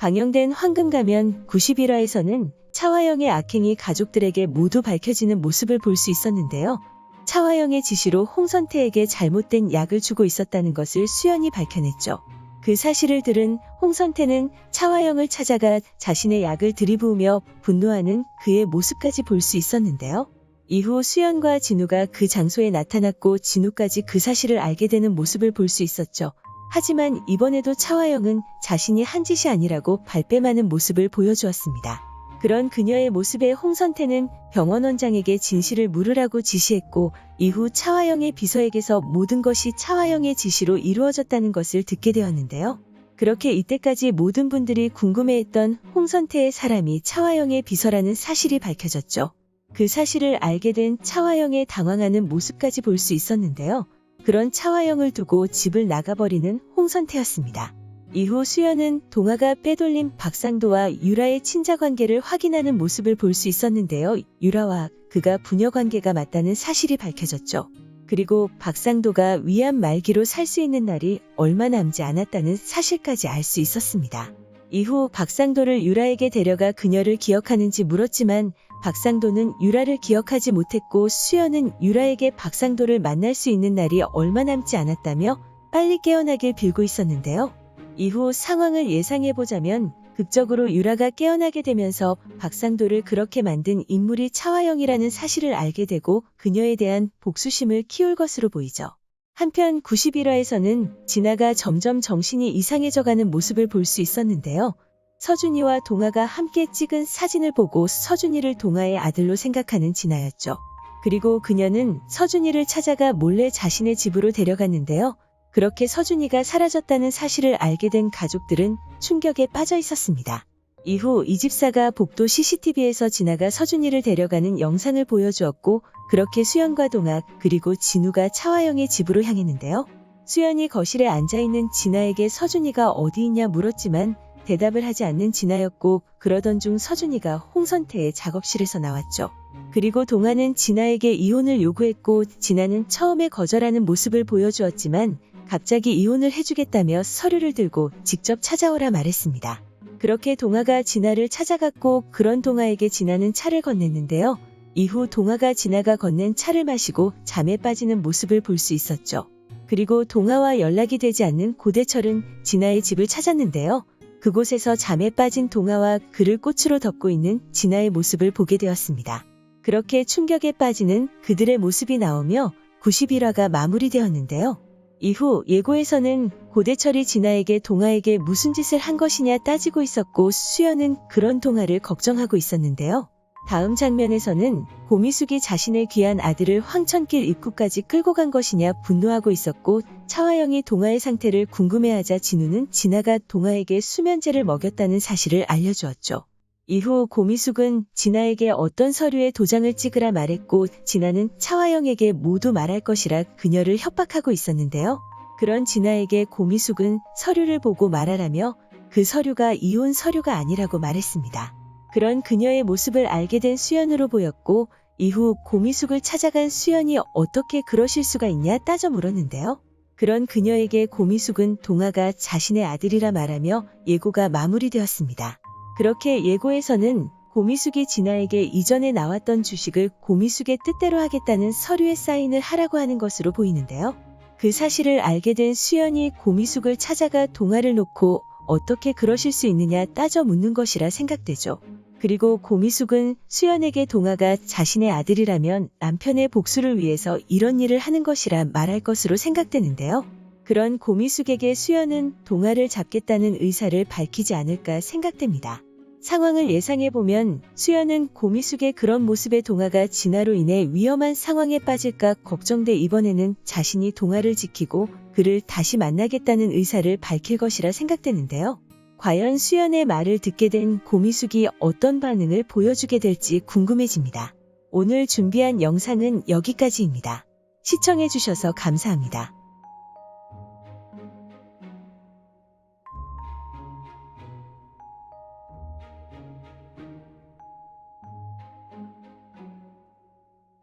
방영된 황금가면 91화에서는 차화영의 악행이 가족들에게 모두 밝혀지는 모습을 볼 수 있었는데요. 차화영의 지시로 홍선태에게 잘못된 약을 주고 있었다는 것을 수연이 밝혀냈죠. 그 사실을 들은 홍선태는 차화영을 찾아가 자신의 약을 들이부으며 분노하는 그의 모습까지 볼 수 있었는데요. 이후 수연과 진우가 그 장소에 나타났고 진우까지 그 사실을 알게 되는 모습을 볼 수 있었죠. 하지만 이번에도 차화영은 자신이 한 짓이 아니라고 발뺌하는 모습을 보여주었습니다. 그런 그녀의 모습에 홍선태는 병원 원장에게 진실을 물으라고 지시했고 이후 차화영의 비서에게서 모든 것이 차화영의 지시로 이루어졌다는 것을 듣게 되었는데요. 그렇게 이때까지 모든 분들이 궁금해했던 홍선태의 사람이 차화영의 비서라는 사실이 밝혀졌죠. 그 사실을 알게 된 차화영의 당황하는 모습까지 볼 수 있었는데요. 그런 차화영을 두고 집을 나가버리는 홍선태였습니다. 이후 수연은 동아가 빼돌린 박상도와 유라의 친자관계를 확인하는 모습을 볼 수 있었는데요. 유라와 그가 부녀관계가 맞다는 사실이 밝혀졌죠. 그리고 박상도가 위암 말기로 살 수 있는 날이 얼마 남지 않았다는 사실까지 알 수 있었습니다. 이후 박상도를 유라에게 데려가 그녀를 기억하는지 물었지만 박상도는 유라를 기억하지 못했고 수연은 유라에게 박상도를 만날 수 있는 날이 얼마 남지 않았다며 빨리 깨어나길 빌고 있었는데요. 이후 상황을 예상해보자면 극적으로 유라가 깨어나게 되면서 박상도를 그렇게 만든 인물이 차화영이라는 사실을 알게 되고 그녀에 대한 복수심을 키울 것으로 보이죠. 한편 91화에서는 진아가 점점 정신이 이상해져가는 모습을 볼 수 있었는데요. 서준이와 동아가 함께 찍은 사진을 보고 서준이를 동아의 아들로 생각하는 진아였죠. 그리고 그녀는 서준이를 찾아가 몰래 자신의 집으로 데려갔는데요. 그렇게 서준이가 사라졌다는 사실을 알게 된 가족들은 충격에 빠져 있었습니다. 이후 이 집사가 복도 CCTV에서 진아가 서준이를 데려가는 영상을 보여주었고 그렇게 수연과 동아 그리고 진우가 차화영의 집으로 향했는데요. 수연이 거실에 앉아있는 진아에게 서준이가 어디 있냐 물었지만 대답을 하지 않는 진아였고 그러던 중 서준이가 홍선태의 작업실에서 나왔죠. 그리고 동아는 진아에게 이혼을 요구했고 진아는 처음에 거절하는 모습을 보여주었지만 갑자기 이혼을 해주겠다며 서류를 들고 직접 찾아오라 말했습니다. 그렇게 동아가 진아를 찾아갔고 그런 동아에게 진아는 차를 건넸는데요. 이후 동아가 진아가 건넨 차를 마시고 잠에 빠지는 모습을 볼 수 있었죠. 그리고 동아와 연락이 되지 않는 고대철은 진아의 집을 찾았는데요. 그곳에서 잠에 빠진 동아와 그를 꽃으로 덮고 있는 진아의 모습을 보게 되었습니다. 그렇게 충격에 빠지는 그들의 모습이 나오며 91화가 마무리되었는데요. 이후 예고에서는 고대철이 진아에게 동아에게 무슨 짓을 한 것이냐 따지고 있었고 수연은 그런 동아를 걱정하고 있었는데요. 다음 장면에서는 고미숙이 자신의 귀한 아들을 황천길 입구까지 끌고 간 것이냐 분노하고 있었고 차화영이 동아의 상태를 궁금해하자 진우는 진아가 동아에게 수면제를 먹였다는 사실을 알려주었죠. 이후 고미숙은 진아에게 어떤 서류에 도장을 찍으라 말했고 진아는 차화영에게 모두 말할 것이라 그녀를 협박하고 있었는데요. 그런 진아에게 고미숙은 서류를 보고 말하라며 그 서류가 이혼 서류가 아니라고 말했습니다. 그런 그녀의 모습을 알게 된 수연으로 보였고 이후 고미숙을 찾아간 수연이 어떻게 그러실 수가 있냐 따져 물었는데요. 그런 그녀에게 고미숙은 동아가 자신의 아들이라 말하며 예고가 마무리되었습니다. 그렇게 예고에서는 고미숙이 진아에게 이전에 나왔던 주식을 고미숙의 뜻대로 하겠다는 서류에 사인을 하라고 하는 것으로 보이는데요. 그 사실을 알게 된 수연이 고미숙을 찾아가 동아를 놓고 어떻게 그러실 수 있느냐 따져 묻는 것이라 생각되죠. 그리고 고미숙은 수연에게 동아가 자신의 아들이라면 남편의 복수를 위해서 이런 일을 하는 것이라 말할 것으로 생각되는데요. 그런 고미숙에게 수연은 동아를 잡겠다는 의사를 밝히지 않을까 생각됩니다. 상황을 예상해보면 수연은 고미숙의 그런 모습에 동아가 진아로 인해 위험한 상황에 빠질까 걱정돼 이번에는 자신이 동아를 지키고 그를 다시 만나겠다는 의사를 밝힐 것이라 생각되는데요. 과연 수연의 말을 듣게 된 고미숙이 어떤 반응을 보여주게 될지 궁금해집니다. 오늘 준비한 영상은 여기까지입니다. 시청해주셔서 감사합니다.